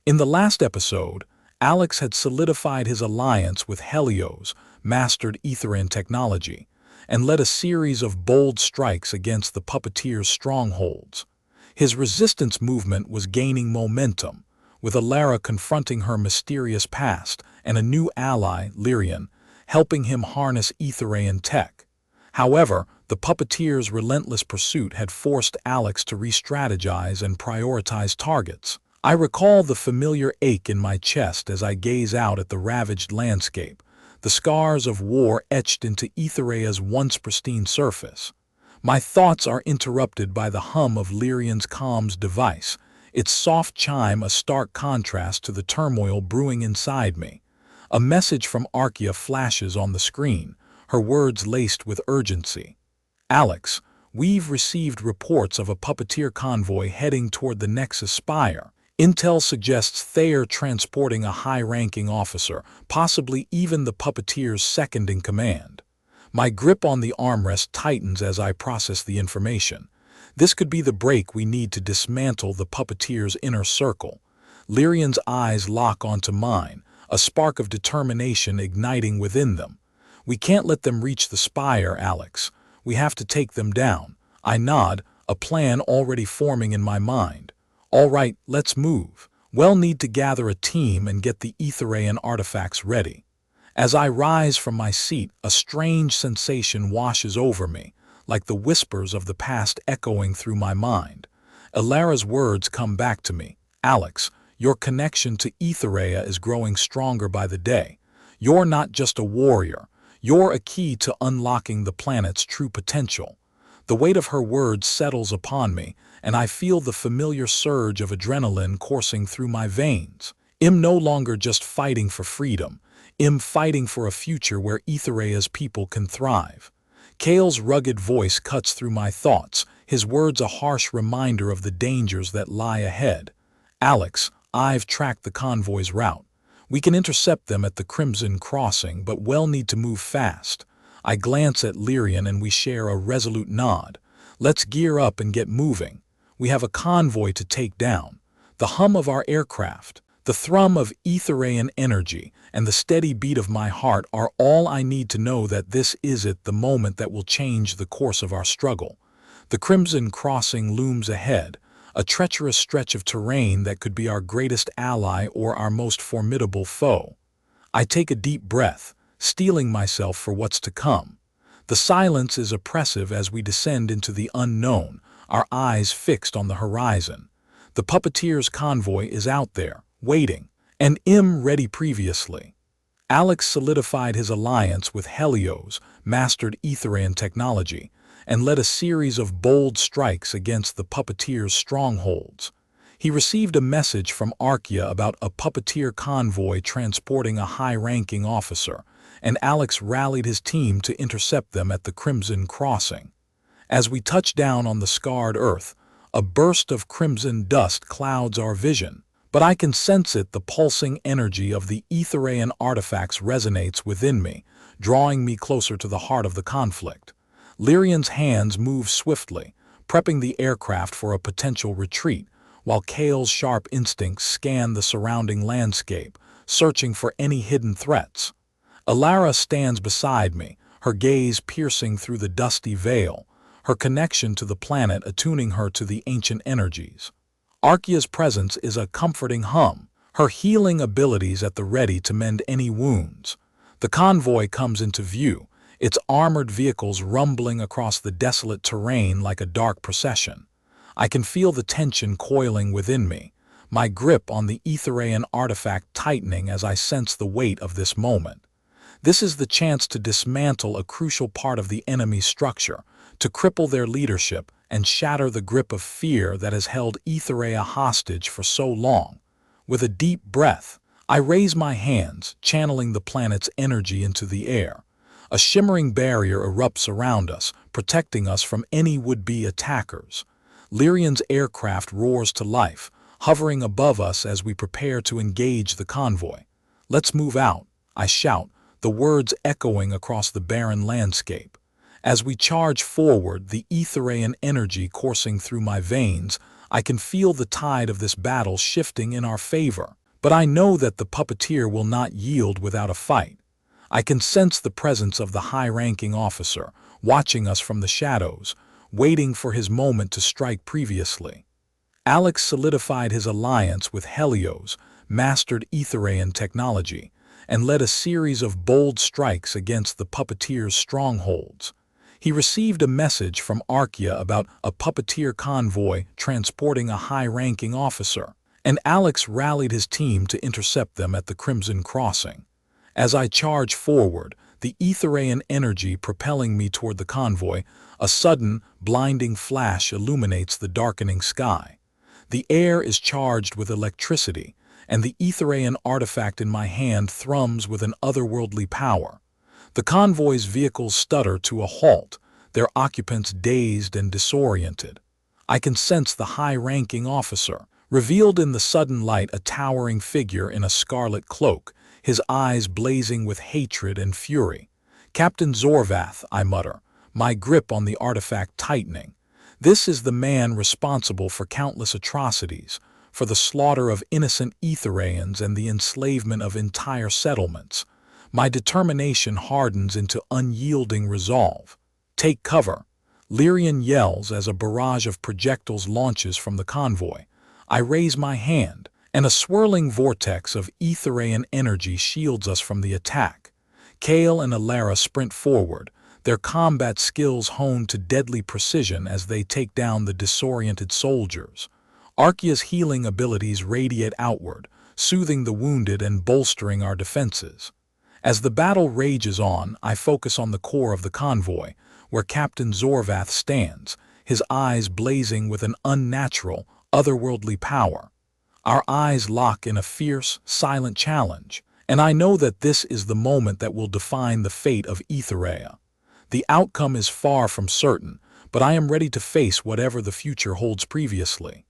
In the last episode, Alex had solidified his alliance with Helios, mastered Aethereian technology, and led a series of bold strikes against the Puppeteer's strongholds. His resistance movement was gaining momentum, with Elara confronting her mysterious past and a new ally, Lyra, helping him harness Aethereian tech. However, the Puppeteer's relentless pursuit had forced Alex to re-strategize and prioritize targets. I recall the familiar ache in my chest as I gaze out at the ravaged landscape, the scars of war etched into Aethereia's once pristine surface. My thoughts are interrupted by the hum of Lyrian's comms device, its soft chime a stark contrast to the turmoil brewing inside me. A message from Archaea flashes on the screen, her words laced with urgency. "Alex, we've received reports of a Puppeteer convoy heading toward the Nexus Spire. Intel suggests they're transporting a high-ranking officer, possibly even the Puppeteer's second-in-command." My grip on the armrest tightens as I process the information. This could be the break we need to dismantle the Puppeteer's inner circle. Lyrian's eyes lock onto mine, a spark of determination igniting within them. "We can't let them reach the spire, Alex. We have to take them down." I nod, a plan already forming in my mind. "All right, let's move. We'll need to gather a team and get the Aethereian artifacts ready." As I rise from my seat, a strange sensation washes over me, like the whispers of the past echoing through my mind. Elara's words come back to me. "Alex, your connection to Aethereia is growing stronger by the day. You're not just a warrior. You're a key to unlocking the planet's true potential." The weight of her words settles upon me, and I feel the familiar surge of adrenaline coursing through my veins. I'm no longer just fighting for freedom. I'm fighting for a future where Aethereia's people can thrive. Kale's rugged voice cuts through my thoughts, his words a harsh reminder of the dangers that lie ahead. "Alex, I've tracked the convoy's route. We can intercept them at the Crimson Crossing, but we'll need to move fast." I glance at Lyrian and we share a resolute nod. Let's gear up and get moving. We have a convoy to take down. The hum of our aircraft, the thrum of Aethereian energy, and the steady beat of my heart are all I need to know that this is the moment that will change the course of our struggle. The Crimson Crossing looms ahead, a treacherous stretch of terrain that could be our greatest ally or our most formidable foe. I take a deep breath, steeling myself for what's to come. The silence is oppressive as we descend into the unknown, our eyes fixed on the horizon. The Puppeteer's convoy is out there, waiting, and ready previously. Alex solidified his alliance with Helios, mastered Aethereian technology, and led a series of bold strikes against the Puppeteer's strongholds. He received a message from Archaea about a Puppeteer convoy transporting a high-ranking officer, and Alex rallied his team to intercept them at the Crimson Crossing. As we touch down on the scarred earth, a burst of crimson dust clouds our vision, but I can sense it. The pulsing energy of the Aethereian artifacts resonates within me, drawing me closer to the heart of the conflict. Lyrian's hands move swiftly, prepping the aircraft for a potential retreat, while Kale's sharp instincts scan the surrounding landscape, searching for any hidden threats. Elara stands beside me, her gaze piercing through the dusty veil, her connection to the planet attuning her to the ancient energies. Archaea's presence is a comforting hum, her healing abilities at the ready to mend any wounds. The convoy comes into view, its armored vehicles rumbling across the desolate terrain like a dark procession. I can feel the tension coiling within me, my grip on the Aethereian artifact tightening as I sense the weight of this moment. This is the chance to dismantle a crucial part of the enemy's structure, to cripple their leadership and shatter the grip of fear that has held Aethereia hostage for so long. With a deep breath, I raise my hands, channeling the planet's energy into the air. A shimmering barrier erupts around us, protecting us from any would-be attackers. Lyrian's aircraft roars to life, hovering above us as we prepare to engage the convoy. "Let's move out," I shout, the words echoing across the barren landscape. As we charge forward, the Aethereian energy coursing through my veins, I can feel the tide of this battle shifting in our favor. But I know that the puppeteer will not yield without a fight. I can sense the presence of the high-ranking officer, watching us from the shadows, waiting for his moment to strike previously. Alex solidified his alliance with Helios, mastered Aethereian technology, and led a series of bold strikes against the puppeteer's strongholds. He received a message from Archaea about a puppeteer convoy transporting a high-ranking officer, and Alex rallied his team to intercept them at the Crimson Crossing. As I charge forward, the Aethereian energy propelling me toward the convoy, a sudden, blinding flash illuminates the darkening sky. The air is charged with electricity, and the Aethereian artifact in my hand thrums with an otherworldly power. The convoy's vehicles stutter to a halt, their occupants dazed and disoriented. I can sense the high-ranking officer, revealed in the sudden light, a towering figure in a scarlet cloak, his eyes blazing with hatred and fury. "Captain Zorvath," I mutter, my grip on the artifact tightening. This is the man responsible for countless atrocities, for the slaughter of innocent Aethereians and the enslavement of entire settlements. My determination hardens into unyielding resolve. "Take cover," Lyrian yells as a barrage of projectiles launches from the convoy. I raise my hand, and a swirling vortex of Aethereian energy shields us from the attack. Kale and Elara sprint forward, their combat skills honed to deadly precision as they take down the disoriented soldiers. Archaea's healing abilities radiate outward, soothing the wounded and bolstering our defenses. As the battle rages on, I focus on the core of the convoy, where Captain Zorvath stands, his eyes blazing with an unnatural, otherworldly power. Our eyes lock in a fierce, silent challenge, and I know that this is the moment that will define the fate of Ethereia. The outcome is far from certain, but I am ready to face whatever the future holds previously.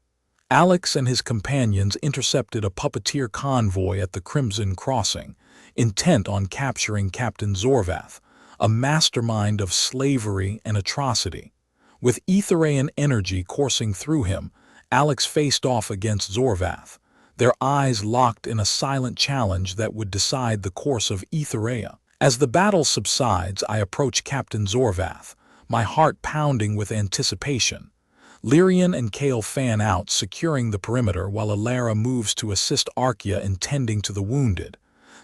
Alex and his companions intercepted a puppeteer convoy at the Crimson Crossing, intent on capturing Captain Zorvath, a mastermind of slavery and atrocity. With Aethereian energy coursing through him, Alex faced off against Zorvath, their eyes locked in a silent challenge that would decide the course of Aethereia. As the battle subsides, I approach Captain Zorvath, my heart pounding with anticipation. Lyrian and Kale fan out, securing the perimeter while Elara moves to assist Archaea in tending to the wounded.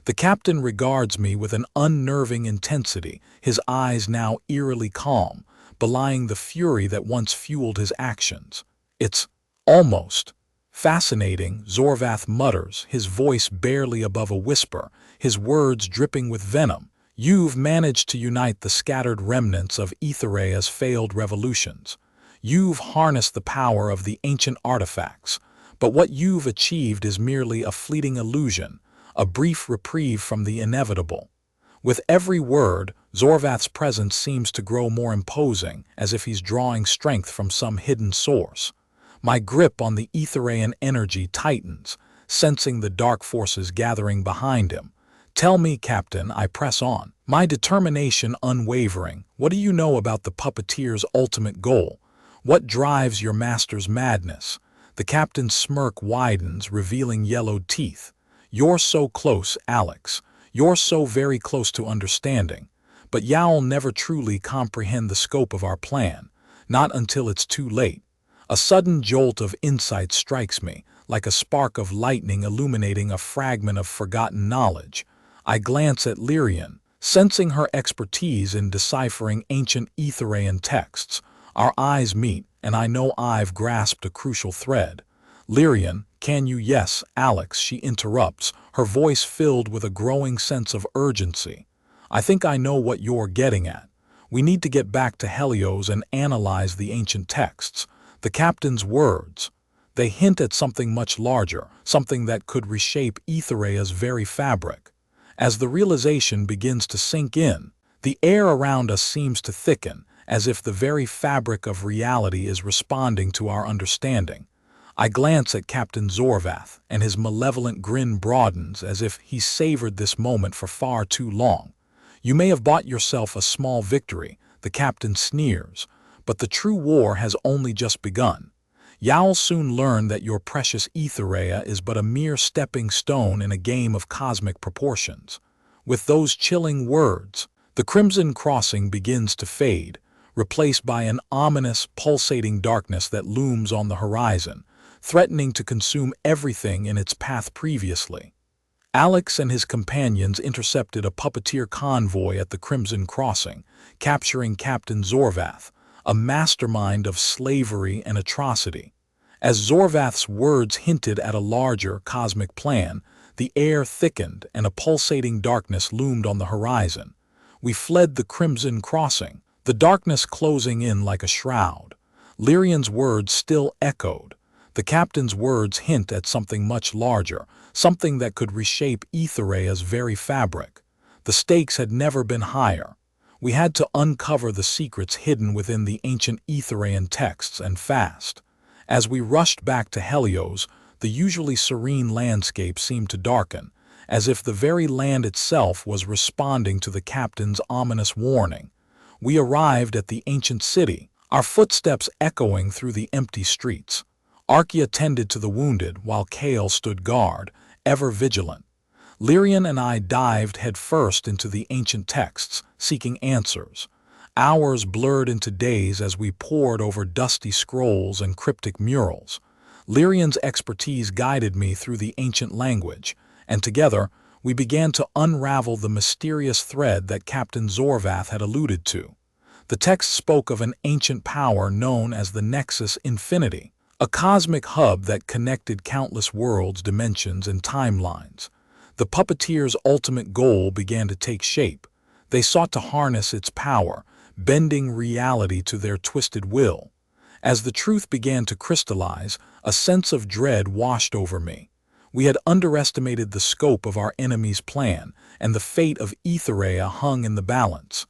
The captain regards me with an unnerving intensity, his eyes now eerily calm, belying the fury that once fueled his actions. "It's almost fascinating," Zorvath mutters, his voice barely above a whisper, his words dripping with venom. "You've managed to unite the scattered remnants of Aethereia's failed revolutions. You've harnessed the power of the ancient artifacts, but what you've achieved is merely a fleeting illusion, a brief reprieve from the inevitable." With every word, Zorvath's presence seems to grow more imposing, as if he's drawing strength from some hidden source. My grip on the Aethereian energy tightens, sensing the dark forces gathering behind him. "Tell me, Captain," I press on, my determination unwavering. "What do you know about the puppeteer's ultimate goal? What drives your master's madness?" The captain's smirk widens, revealing yellowed teeth. "You're so close, Alex. You're so very close to understanding. But you'll never truly comprehend the scope of our plan, not until it's too late." A sudden jolt of insight strikes me, like a spark of lightning illuminating a fragment of forgotten knowledge. I glance at Lyrian, sensing her expertise in deciphering ancient Aethereian texts. Our eyes meet, and I know I've grasped a crucial thread. "Lyrian, can you—" "Yes, Alex," she interrupts, her voice filled with a growing sense of urgency. "I think I know what you're getting at. We need to get back to Helios and analyze the ancient texts." The captain's words, they hint at something much larger, something that could reshape Aethereia's very fabric. As the realization begins to sink in, the air around us seems to thicken, as if the very fabric of reality is responding to our understanding. I glance at Captain Zorvath, and his malevolent grin broadens as if he savored this moment for far too long. "You may have bought yourself a small victory," the captain sneers, "but the true war has only just begun. You'll soon learn that your precious Aethereia is but a mere stepping stone in a game of cosmic proportions. With those chilling words, the crimson crossing begins to fade, replaced by an ominous, pulsating darkness that looms on the horizon, threatening to consume everything in its path previously. Alex and his companions intercepted a puppeteer convoy at the Crimson Crossing, capturing Captain Zorvath, a mastermind of slavery and atrocity. As Zorvath's words hinted at a larger cosmic plan, the air thickened and a pulsating darkness loomed on the horizon. We fled the Crimson Crossing, the darkness closing in like a shroud. Lyrian's words still echoed. The captain's words hint at something much larger, something that could reshape Aethereia's very fabric. The stakes had never been higher. We had to uncover the secrets hidden within the ancient Aethereian texts, and fast. As we rushed back to Helios, the usually serene landscape seemed to darken, as if the very land itself was responding to the captain's ominous warning. We arrived at the ancient city, our footsteps echoing through the empty streets. Archaea tended to the wounded while Kale stood guard, ever vigilant. Lyrian and I dived headfirst into the ancient texts, seeking answers. Hours blurred into days as we pored over dusty scrolls and cryptic murals. Lyrian's expertise guided me through the ancient language, and together we began to unravel the mysterious thread that Captain Zorvath had alluded to. The text spoke of an ancient power known as the Nexus Infinity, a cosmic hub that connected countless worlds, dimensions, and timelines. The puppeteer's ultimate goal began to take shape. They sought to harness its power, bending reality to their twisted will. As the truth began to crystallize, a sense of dread washed over me. We had underestimated the scope of our enemy's plan, and the fate of Aethereia hung in the balance.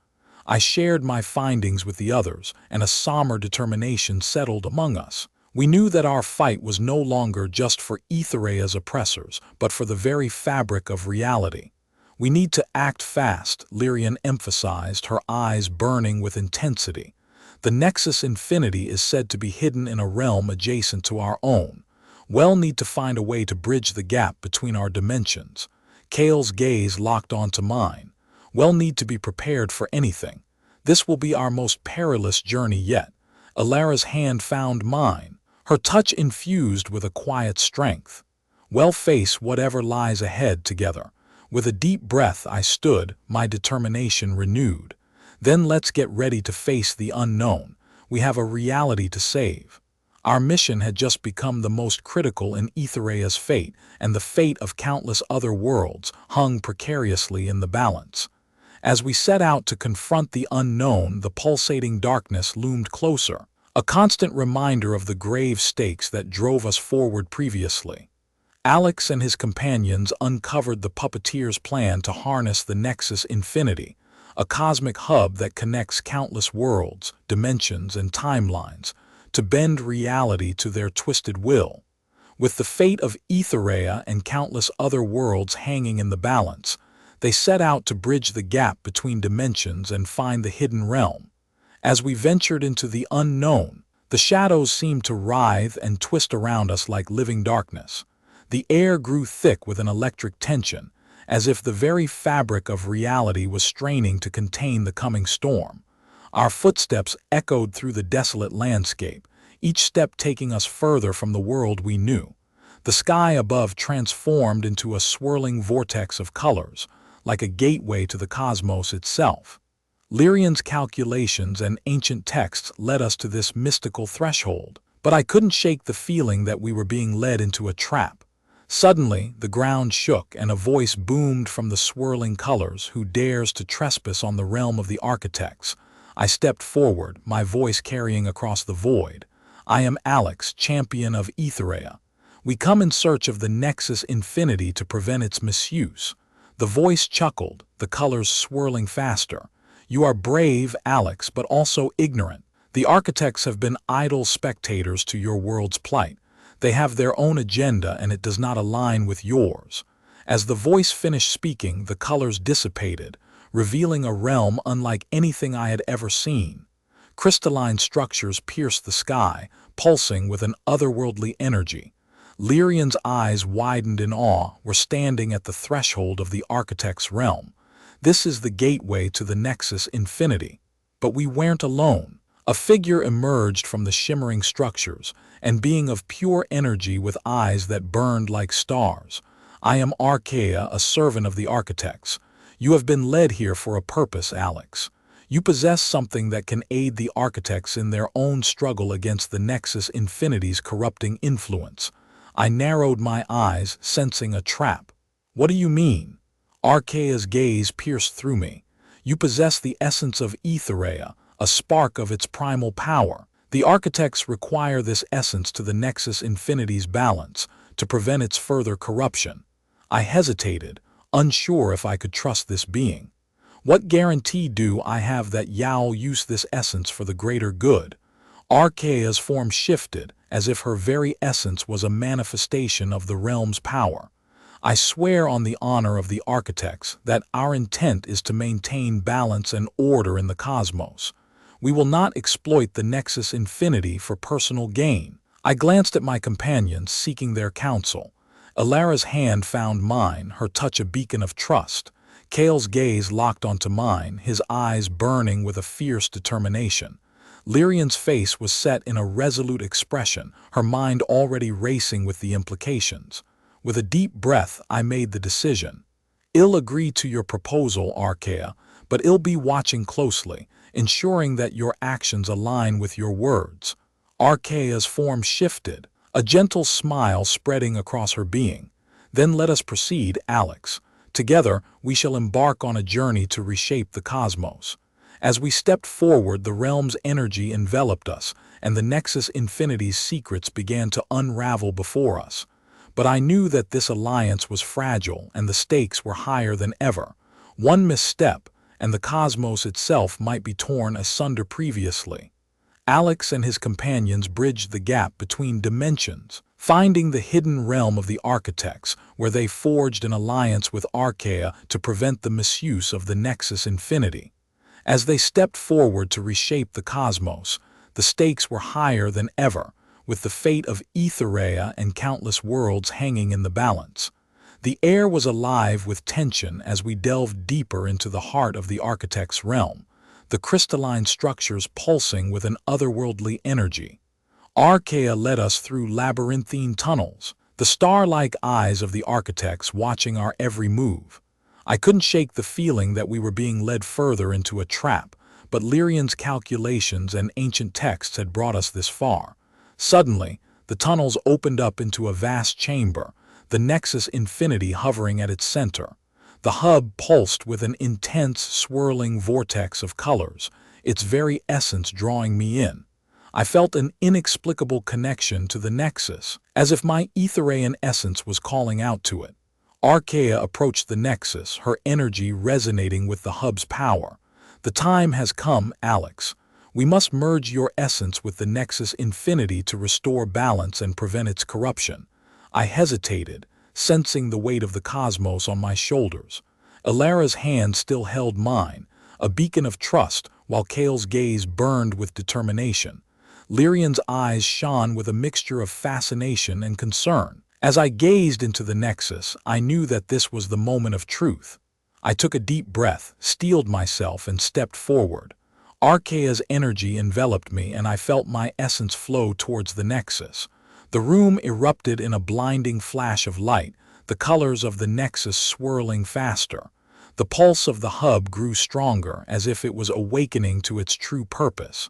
I shared my findings with the others, and a somber determination settled among us. We knew that our fight was no longer just for Aethereia's oppressors, but for the very fabric of reality. We need to act fast, Lyrian emphasized, her eyes burning with intensity. The Nexus Infinity is said to be hidden in a realm adjacent to our own. We'll need to find a way to bridge the gap between our dimensions. Kale's gaze locked onto mine. We'll need to be prepared for anything. This will be our most perilous journey yet. Elara's hand found mine, her touch infused with a quiet strength. We'll face whatever lies ahead together. With a deep breath I stood, my determination renewed. Then let's get ready to face the unknown. We have a reality to save. Our mission had just become the most critical in Aethereia's fate, and the fate of countless other worlds hung precariously in the balance. As we set out to confront the unknown, the pulsating darkness loomed closer, a constant reminder of the grave stakes that drove us forward previously. Alex and his companions uncovered the puppeteer's plan to harness the Nexus Infinity, a cosmic hub that connects countless worlds, dimensions, and timelines, to bend reality to their twisted will. With the fate of Aethereia and countless other worlds hanging in the balance, they set out to bridge the gap between dimensions and find the hidden realm. As we ventured into the unknown, the shadows seemed to writhe and twist around us like living darkness. The air grew thick with an electric tension, as if the very fabric of reality was straining to contain the coming storm. Our footsteps echoed through the desolate landscape, each step taking us further from the world we knew. The sky above transformed into a swirling vortex of colors, like a gateway to the cosmos itself. Lyrian's calculations and ancient texts led us to this mystical threshold, but I couldn't shake the feeling that we were being led into a trap. Suddenly, the ground shook and a voice boomed from the swirling colors, "Who dares to trespass on the realm of the architects?" I stepped forward, my voice carrying across the void. "I am Alex, champion of Aethereia. We come in search of the Nexus Infinity to prevent its misuse." The voice chuckled, the colors swirling faster. "You are brave, Alex, but also ignorant. The architects have been idle spectators to your world's plight. They have their own agenda and it does not align with yours." As the voice finished speaking, the colors dissipated, revealing a realm unlike anything I had ever seen. Crystalline structures pierced the sky, pulsing with an otherworldly energy. Lyrian's eyes widened in awe. We're standing at the threshold of the architect's realm. This is the gateway to the Nexus Infinity. But we weren't alone. A figure emerged from the shimmering structures, and being of pure energy with eyes that burned like stars. I am Aethereia, a servant of the architects. You have been led here for a purpose, Alex. You possess something that can aid the architects in their own struggle against the Nexus Infinity's corrupting influence. I narrowed my eyes, sensing a trap. What do you mean? Aethereia's gaze pierced through me. You possess the essence of Aethereia, a spark of its primal power. The architects require this essence to the Nexus Infinity's balance, to prevent its further corruption. I hesitated, unsure if I could trust this being. What guarantee do I have that Yao'll use this essence for the greater good? Aethereia's form shifted, as if her very essence was a manifestation of the realm's power. I swear on the honor of the architects that our intent is to maintain balance and order in the cosmos. We will not exploit the Nexus Infinity for personal gain. I glanced at my companions, seeking their counsel. Elara's hand found mine, her touch a beacon of trust. Kale's gaze locked onto mine, his eyes burning with a fierce determination. Lyrian's face was set in a resolute expression, her mind already racing with the implications. With a deep breath, I made the decision. I'll agree to your proposal, Aethereia, but I'll be watching closely, ensuring that your actions align with your words. Aethereia's form shifted, a gentle smile spreading across her being. Then let us proceed, Alex. Together, we shall embark on a journey to reshape the cosmos. As we stepped forward, the realm's energy enveloped us, and the Nexus Infinity's secrets began to unravel before us. But I knew that this alliance was fragile, and the stakes were higher than ever. One misstep, and the cosmos itself might be torn asunder previously. Alex and his companions bridged the gap between dimensions, finding the hidden realm of the architects, where they forged an alliance with Aethereia to prevent the misuse of the Nexus Infinity. As they stepped forward to reshape the cosmos, the stakes were higher than ever, with the fate of Aethereia and countless worlds hanging in the balance. The air was alive with tension as we delved deeper into the heart of the architect's realm, the crystalline structures pulsing with an otherworldly energy. Aethereia led us through labyrinthine tunnels, the star-like eyes of the architects watching our every move. I couldn't shake the feeling that we were being led further into a trap, but Lyrian's calculations and ancient texts had brought us this far. Suddenly, the tunnels opened up into a vast chamber, the Nexus Infinity hovering at its center. The hub pulsed with an intense, swirling vortex of colors, its very essence drawing me in. I felt an inexplicable connection to the Nexus, as if my Aethereian essence was calling out to it. Aethereia approached the Nexus, her energy resonating with the hub's power. The time has come, Alex. We must merge your essence with the Nexus Infinity to restore balance and prevent its corruption. I hesitated, sensing the weight of the cosmos on my shoulders. Elara's hand still held mine, a beacon of trust, while Kale's gaze burned with determination. Lyrian's eyes shone with a mixture of fascination and concern. As I gazed into the Nexus, I knew that this was the moment of truth. I took a deep breath, steeled myself, and stepped forward. Aethereia's energy enveloped me, and I felt my essence flow towards the Nexus. The room erupted in a blinding flash of light, the colors of the Nexus swirling faster. The pulse of the hub grew stronger, as if it was awakening to its true purpose.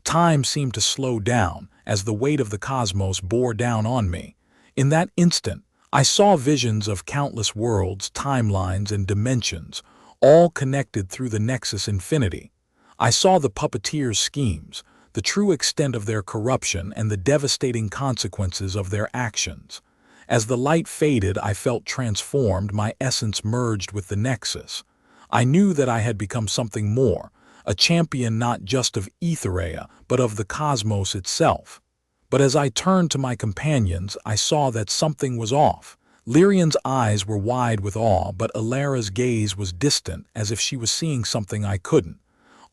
Time seemed to slow down, as the weight of the cosmos bore down on me. In that instant, I saw visions of countless worlds, timelines, and dimensions, all connected through the Nexus Infinity. I saw the Puppeteer's schemes, the true extent of their corruption, and the devastating consequences of their actions. As the light faded, I felt transformed, my essence merged with the Nexus. I knew that I had become something more, a champion not just of Aethereia, but of the cosmos itself. But as I turned to my companions, I saw that something was off. Lyrian's eyes were wide with awe, but Elara's gaze was distant, as if she was seeing something I couldn't.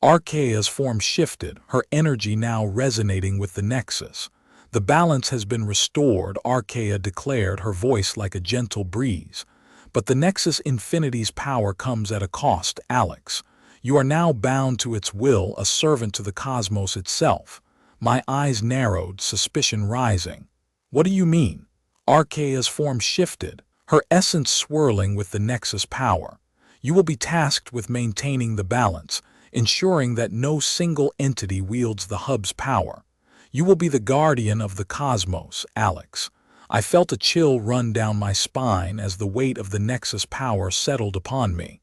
Archaea's form shifted, her energy now resonating with the Nexus. The balance has been restored, Archaea declared, her voice like a gentle breeze. But the Nexus Infinity's power comes at a cost, Alex. You are now bound to its will, a servant to the cosmos itself. My eyes narrowed, suspicion rising. What do you mean? Archaea's form shifted, her essence swirling with the Nexus power. You will be tasked with maintaining the balance, ensuring that no single entity wields the hub's power. You will be the guardian of the cosmos, Alex. I felt a chill run down my spine as the weight of the Nexus power settled upon me.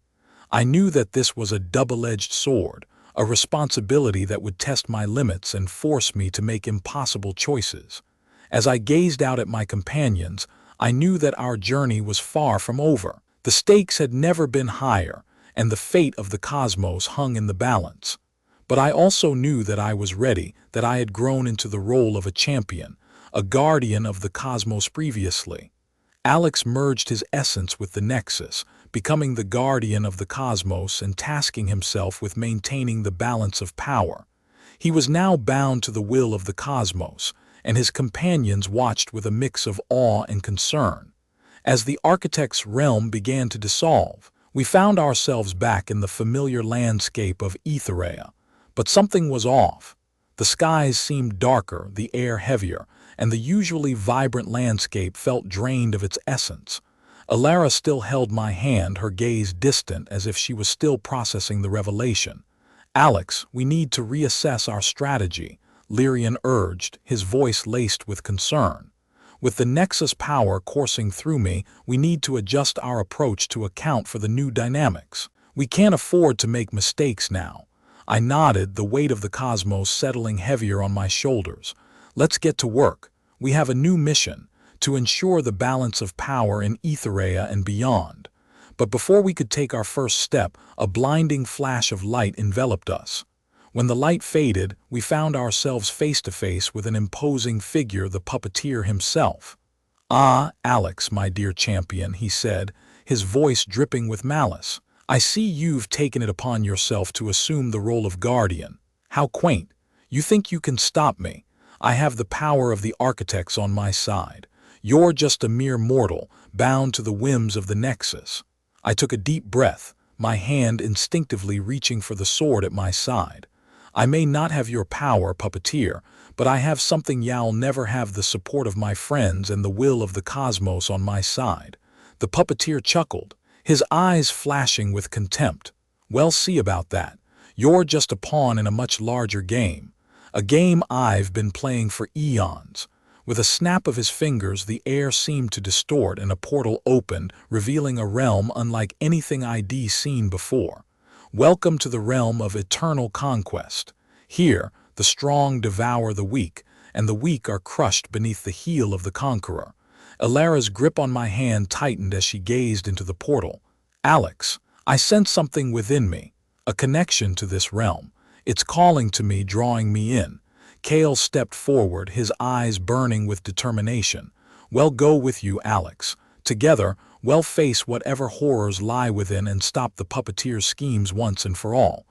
I knew that this was a double-edged sword, a responsibility that would test my limits and force me to make impossible choices. As I gazed out at my companions, I knew that our journey was far from over. The stakes had never been higher, and the fate of the cosmos hung in the balance. But I also knew that I was ready, that I had grown into the role of a champion, a guardian of the cosmos previously. Alex merged his essence with the Nexus, becoming the guardian of the cosmos and tasking himself with maintaining the balance of power. He was now bound to the will of the cosmos, and his companions watched with a mix of awe and concern. As the architect's realm began to dissolve, we found ourselves back in the familiar landscape of Aethereia. But something was off. The skies seemed darker, the air heavier, and the usually vibrant landscape felt drained of its essence. Elara still held my hand, her gaze distant as if she was still processing the revelation. "Alex, we need to reassess our strategy," Lyrian urged, his voice laced with concern. "With the Nexus power coursing through me, we need to adjust our approach to account for the new dynamics. We can't afford to make mistakes now." I nodded, the weight of the cosmos settling heavier on my shoulders. "Let's get to work. We have a new mission, to ensure the balance of power in Aethereia and beyond." But before we could take our first step, a blinding flash of light enveloped us. When the light faded, we found ourselves face to face with an imposing figure, the Puppeteer himself. "Ah, Alex, my dear champion," he said, his voice dripping with malice. "I see you've taken it upon yourself to assume the role of guardian. How quaint. You think you can stop me? I have the power of the architects on my side. You're just a mere mortal, bound to the whims of the Nexus." I took a deep breath, my hand instinctively reaching for the sword at my side. "I may not have your power, Puppeteer, but I have something you'll never have: the support of my friends and the will of the cosmos on my side." The Puppeteer chuckled, his eyes flashing with contempt. "Well, see about that. You're just a pawn in a much larger game. A game I've been playing for eons." With a snap of his fingers, the air seemed to distort and a portal opened, revealing a realm unlike anything I'd seen before. "Welcome to the realm of eternal conquest. Here, the strong devour the weak, and the weak are crushed beneath the heel of the conqueror." Elara's grip on my hand tightened as she gazed into the portal. "Alex, I sense something within me, a connection to this realm. It's calling to me, drawing me in." Kale stepped forward, his eyes burning with determination. "We'll go with you, Alex. Together, we'll face whatever horrors lie within and stop the Puppeteer's schemes once and for all."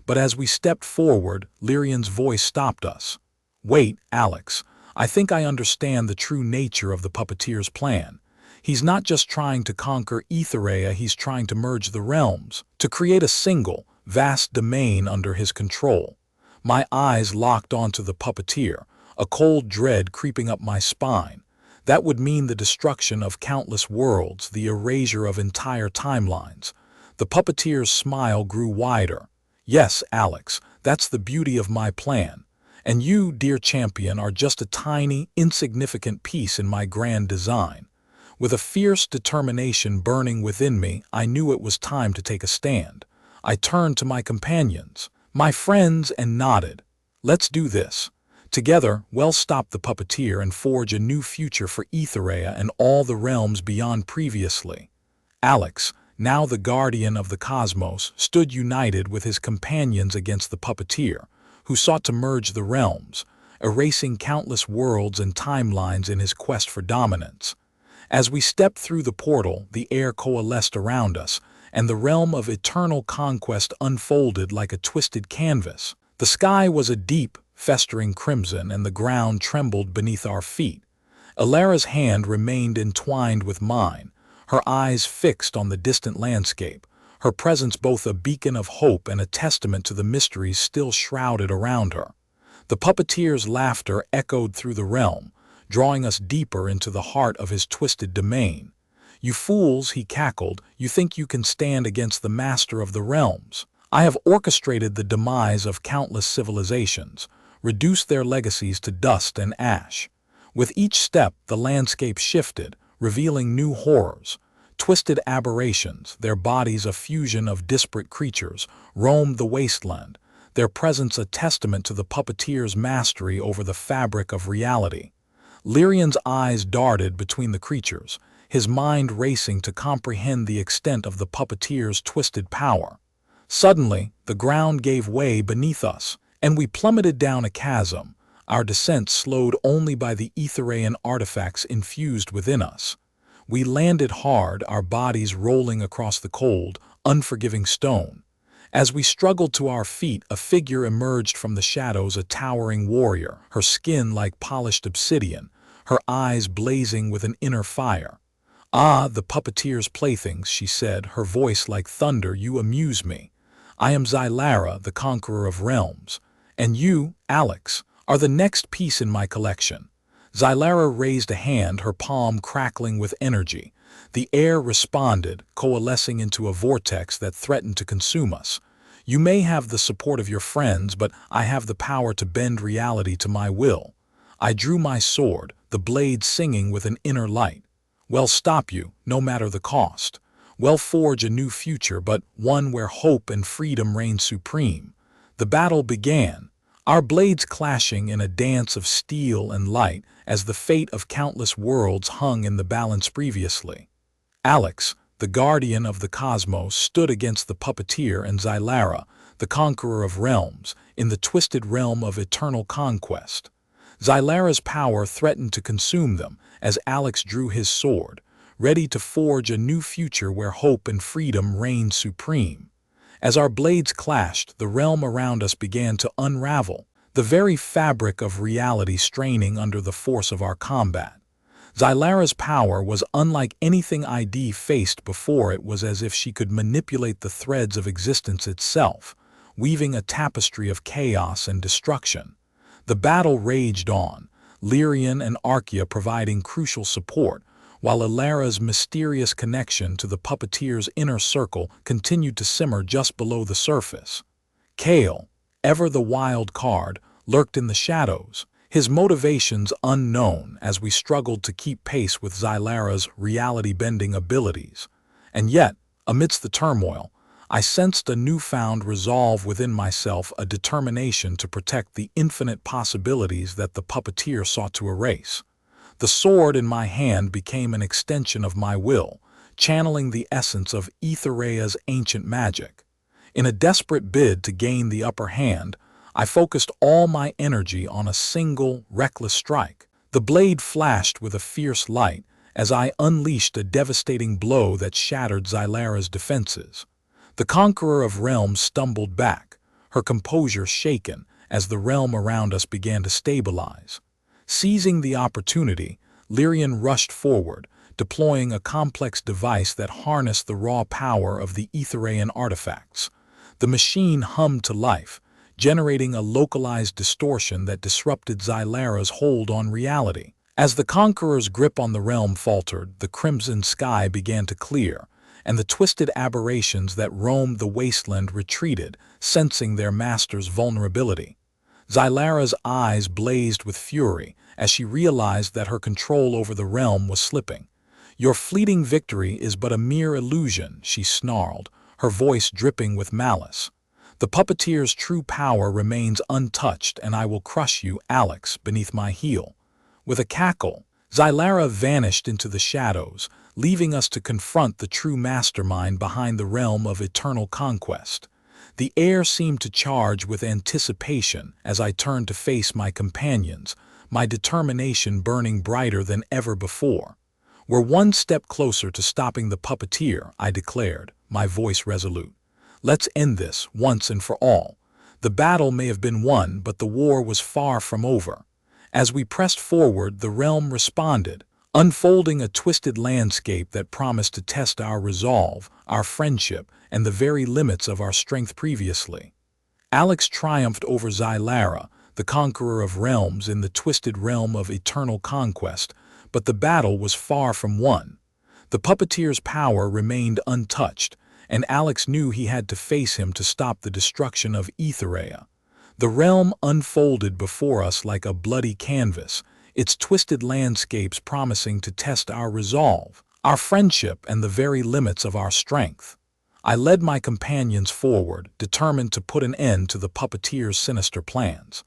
But as we stepped forward, Lyrian's voice stopped us. "Wait, Alex. I think I understand the true nature of the Puppeteer's plan. He's not just trying to conquer Aethereia, he's trying to merge the realms, to create a single, vast domain under his control." My eyes locked onto the Puppeteer, a cold dread creeping up my spine. That would mean the destruction of countless worlds, the erasure of entire timelines. The Puppeteer's smile grew wider. "Yes, Alex, that's the beauty of my plan. And you, dear champion, are just a tiny, insignificant piece in my grand design." With a fierce determination burning within me, I knew it was time to take a stand. I turned to my companions, my friends, and nodded. "Let's do this. Together, we'll stop the Puppeteer and forge a new future for Aethereia and all the realms beyond previously." Alex, now the guardian of the cosmos, stood united with his companions against the Puppeteer, who sought to merge the realms, erasing countless worlds and timelines in his quest for dominance. As we stepped through the portal, the air coalesced around us, and the realm of eternal conquest unfolded like a twisted canvas. The sky was a deep, festering crimson, and the ground trembled beneath our feet. Elara's hand remained entwined with mine, her eyes fixed on the distant landscape, her presence both a beacon of hope and a testament to the mysteries still shrouded around her. The puppeteer's laughter echoed through the realm, drawing us deeper into the heart of his twisted domain. "You fools," he cackled, "you think you can stand against the master of the realms? I have orchestrated the demise of countless civilizations, reduced their legacies to dust and ash. With each step, the landscape shifted, revealing new horrors. Twisted aberrations, their bodies a fusion of disparate creatures, roamed the wasteland, their presence a testament to the puppeteer's mastery over the fabric of reality." Lyrian's eyes darted between the creatures, his mind racing to comprehend the extent of the puppeteer's twisted power. Suddenly, the ground gave way beneath us, and we plummeted down a chasm, our descent slowed only by the Aethereian artifacts infused within us. We landed hard, our bodies rolling across the cold, unforgiving stone. As we struggled to our feet, a figure emerged from the shadows, a towering warrior, her skin like polished obsidian, her eyes blazing with an inner fire. "Ah, the puppeteer's playthings," she said, her voice like thunder, "you amuse me. I am Lyra, the conqueror of realms, and you, Alex, are the next piece in my collection." Lyra raised a hand, her palm crackling with energy. The air responded, coalescing into a vortex that threatened to consume us. "You may have the support of your friends, but I have the power to bend reality to my will." I drew my sword, the blade singing with an inner light. "Well, stop you, no matter the cost. Well, forge a new future, but one where hope and freedom reign supreme." The battle began, our blades clashing in a dance of steel and light as the fate of countless worlds hung in the balance previously. Alex, the guardian of the cosmos, stood against the puppeteer, and Lyra, the conqueror of realms, in the twisted realm of eternal conquest. Lyra's power threatened to consume them as Alex drew his sword, ready to forge a new future where hope and freedom reigned supreme. As our blades clashed, the realm around us began to unravel, the very fabric of reality straining under the force of our combat. Lyra's power was unlike anything I'd faced before. It was as if she could manipulate the threads of existence itself, weaving a tapestry of chaos and destruction. The battle raged on, Lyrian and Archaea providing crucial support, while Elara's mysterious connection to the puppeteer's inner circle continued to simmer just below the surface. Kale, ever the wild card, lurked in the shadows, his motivations unknown as we struggled to keep pace with Lyra's reality-bending abilities. And yet, amidst the turmoil, I sensed a newfound resolve within myself, a determination to protect the infinite possibilities that the puppeteer sought to erase. The sword in my hand became an extension of my will, channeling the essence of Aethereia's ancient magic. In a desperate bid to gain the upper hand, I focused all my energy on a single, reckless strike. The blade flashed with a fierce light as I unleashed a devastating blow that shattered Lyra's defenses. The conqueror of realms stumbled back, her composure shaken as the realm around us began to stabilize. Seizing the opportunity, Lyrian rushed forward, deploying a complex device that harnessed the raw power of the Aethereian artifacts. The machine hummed to life, generating a localized distortion that disrupted Lyra's hold on reality. As the conqueror's grip on the realm faltered, the crimson sky began to clear, and the twisted aberrations that roamed the wasteland retreated, sensing their master's vulnerability. Lyra's eyes blazed with fury as she realized that her control over the realm was slipping. "Your fleeting victory is but a mere illusion," she snarled, her voice dripping with malice. "The puppeteer's true power remains untouched, and I will crush you, Alex, beneath my heel." With a cackle, Lyra vanished into the shadows, leaving us to confront the true mastermind behind the realm of eternal conquest. The air seemed to charge with anticipation as I turned to face my companions, my determination burning brighter than ever before. "We're one step closer to stopping the puppeteer," I declared, my voice resolute. "Let's end this, once and for all. The battle may have been won, but the war was far from over." As we pressed forward, the realm responded, unfolding a twisted landscape that promised to test our resolve, our friendship, and the very limits of our strength previously. Alex triumphed over Lyra, the conqueror of realms in the twisted realm of eternal conquest, but the battle was far from won. The puppeteer's power remained untouched, and Alex knew he had to face him to stop the destruction of Aethereia. The realm unfolded before us like a bloody canvas, its twisted landscapes promising to test our resolve, our friendship, and the very limits of our strength. I led my companions forward, determined to put an end to the puppeteer's sinister plans.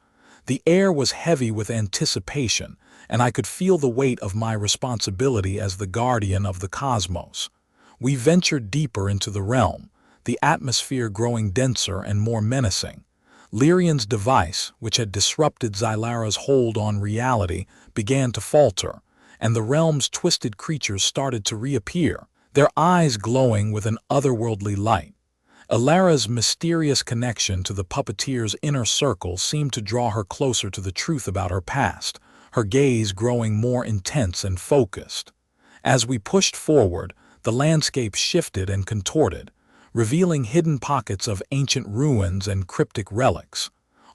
The air was heavy with anticipation, and I could feel the weight of my responsibility as the guardian of the cosmos. We ventured deeper into the realm, the atmosphere growing denser and more menacing. Lyrian's device, which had disrupted Lyra's hold on reality, began to falter, and the realm's twisted creatures started to reappear, their eyes glowing with an otherworldly light. Elara's mysterious connection to the puppeteer's inner circle seemed to draw her closer to the truth about her past, her gaze growing more intense and focused. As we pushed forward, the landscape shifted and contorted, revealing hidden pockets of ancient ruins and cryptic relics.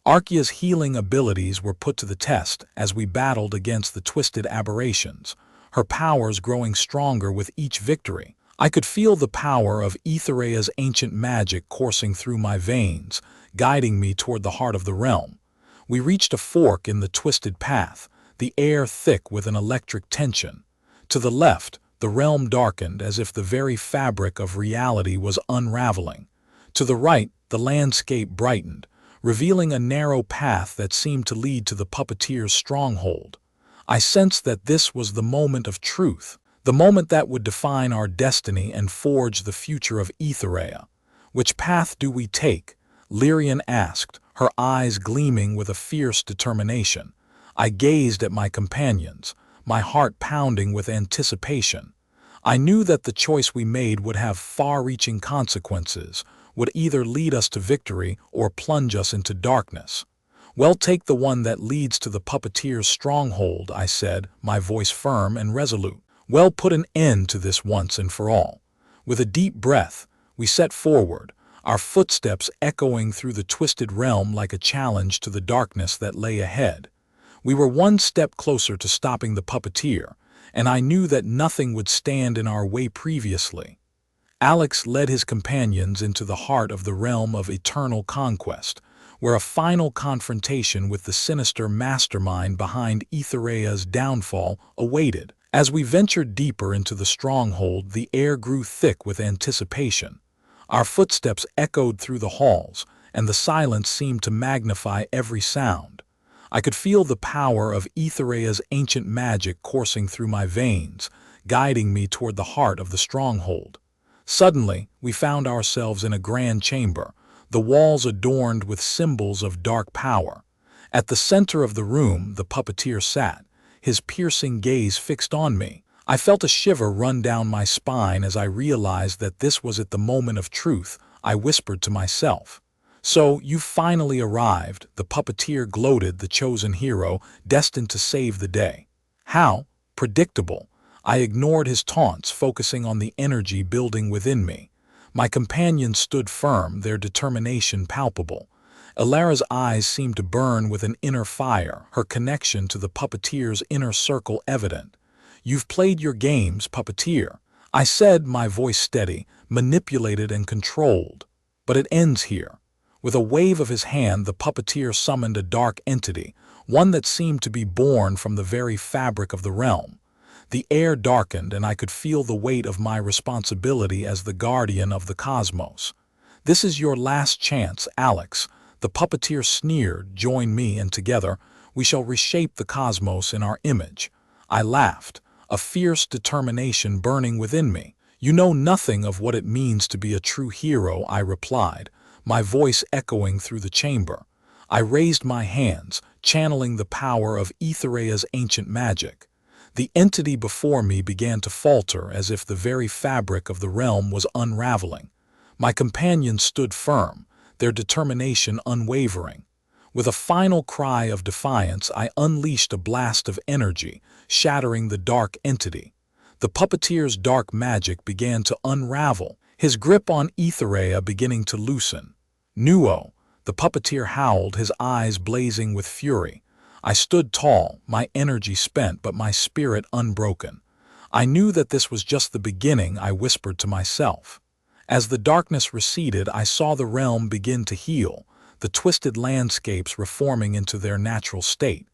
Archaea's healing abilities were put to the test as we battled against the twisted aberrations, her powers growing stronger with each victory. I could feel the power of Aethereia's ancient magic coursing through my veins, guiding me toward the heart of the realm. We reached a fork in the twisted path, the air thick with an electric tension. To the left, the realm darkened as if the very fabric of reality was unraveling. To the right, the landscape brightened, revealing a narrow path that seemed to lead to the puppeteer's stronghold. I sensed that this was the moment of truth, the moment that would define our destiny and forge the future of Aethereia. "Which path do we take?" Lyrian asked, her eyes gleaming with a fierce determination. I gazed at my companions, my heart pounding with anticipation. I knew that the choice we made would have far-reaching consequences, would either lead us to victory or plunge us into darkness. "Well, take the one that leads to the puppeteer's stronghold," I said, my voice firm and resolute. "Well, put an end to this once and for all." With a deep breath, we set forward, our footsteps echoing through the twisted realm like a challenge to the darkness that lay ahead. We were one step closer to stopping the puppeteer, and I knew that nothing would stand in our way previously. Alex led his companions into the heart of the realm of eternal conquest, where a final confrontation with the sinister mastermind behind Aethereia's downfall awaited. As we ventured deeper into the stronghold, the air grew thick with anticipation. Our footsteps echoed through the halls, and the silence seemed to magnify every sound. I could feel the power of Aethereia's ancient magic coursing through my veins, guiding me toward the heart of the stronghold. Suddenly, we found ourselves in a grand chamber, the walls adorned with symbols of dark power. At the center of the room, the puppeteer sat, his piercing gaze fixed on me. I felt a shiver run down my spine as I realized that this was at the moment of truth. I whispered to myself. "So, you've finally arrived," the puppeteer gloated, the chosen hero, destined to save the day. "How? Predictable." I ignored his taunts, focusing on the energy building within me. My companions stood firm, their determination palpable. Elara's eyes seemed to burn with an inner fire, her connection to the puppeteer's inner circle evident. "You've played your games, puppeteer," I said, my voice steady, manipulated and controlled. "But it ends here." With a wave of his hand, the puppeteer summoned a dark entity, one that seemed to be born from the very fabric of the realm. The air darkened, and I could feel the weight of my responsibility as the guardian of the cosmos. "This is your last chance, Alex," the puppeteer sneered. "Join me, and together we shall reshape the cosmos in our image." I laughed, a fierce determination burning within me. "You know nothing of what it means to be a true hero," I replied, my voice echoing through the chamber. I raised my hands, channeling the power of Aethereia's ancient magic. The entity before me began to falter as if the very fabric of the realm was unraveling. My companions stood firm, their determination unwavering. With a final cry of defiance, I unleashed a blast of energy, shattering the dark entity. The puppeteer's dark magic began to unravel, his grip on Aethereia beginning to loosen. "Nuo!" The puppeteer howled, his eyes blazing with fury. I stood tall, my energy spent but my spirit unbroken. I knew that this was just the beginning, I whispered to myself. As the darkness receded, I saw the realm begin to heal, the twisted landscapes reforming into their natural state.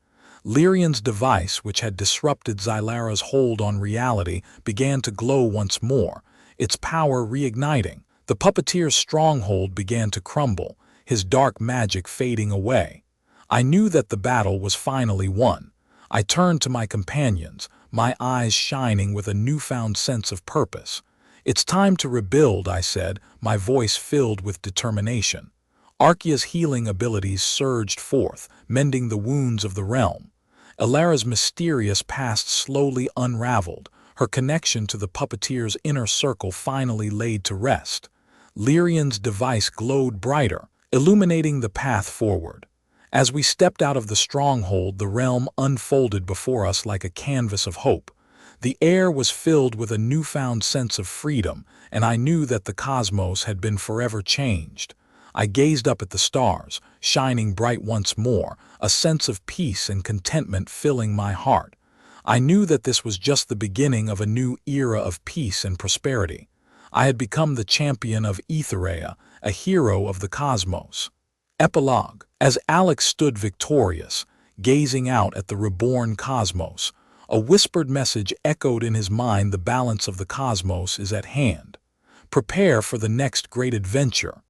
Lyrian's device, which had disrupted Xylara's hold on reality, began to glow once more, its power reigniting. The puppeteer's stronghold began to crumble, his dark magic fading away. I knew that the battle was finally won. I turned to my companions, my eyes shining with a newfound sense of purpose. "It's time to rebuild," I said, my voice filled with determination. Archaea's healing abilities surged forth, mending the wounds of the realm. Elara's mysterious past slowly unraveled, her connection to the puppeteer's inner circle finally laid to rest. Lyrian's device glowed brighter, illuminating the path forward. As we stepped out of the stronghold, the realm unfolded before us like a canvas of hope. The air was filled with a newfound sense of freedom, and I knew that the cosmos had been forever changed. I gazed up at the stars, shining bright once more, a sense of peace and contentment filling my heart. I knew that this was just the beginning of a new era of peace and prosperity. I had become the champion of Aethereia, a hero of the cosmos. Epilogue. As Alex stood victorious, gazing out at the reborn cosmos, a whispered message echoed in his mind: the balance of the cosmos is at hand. Prepare for the next great adventure,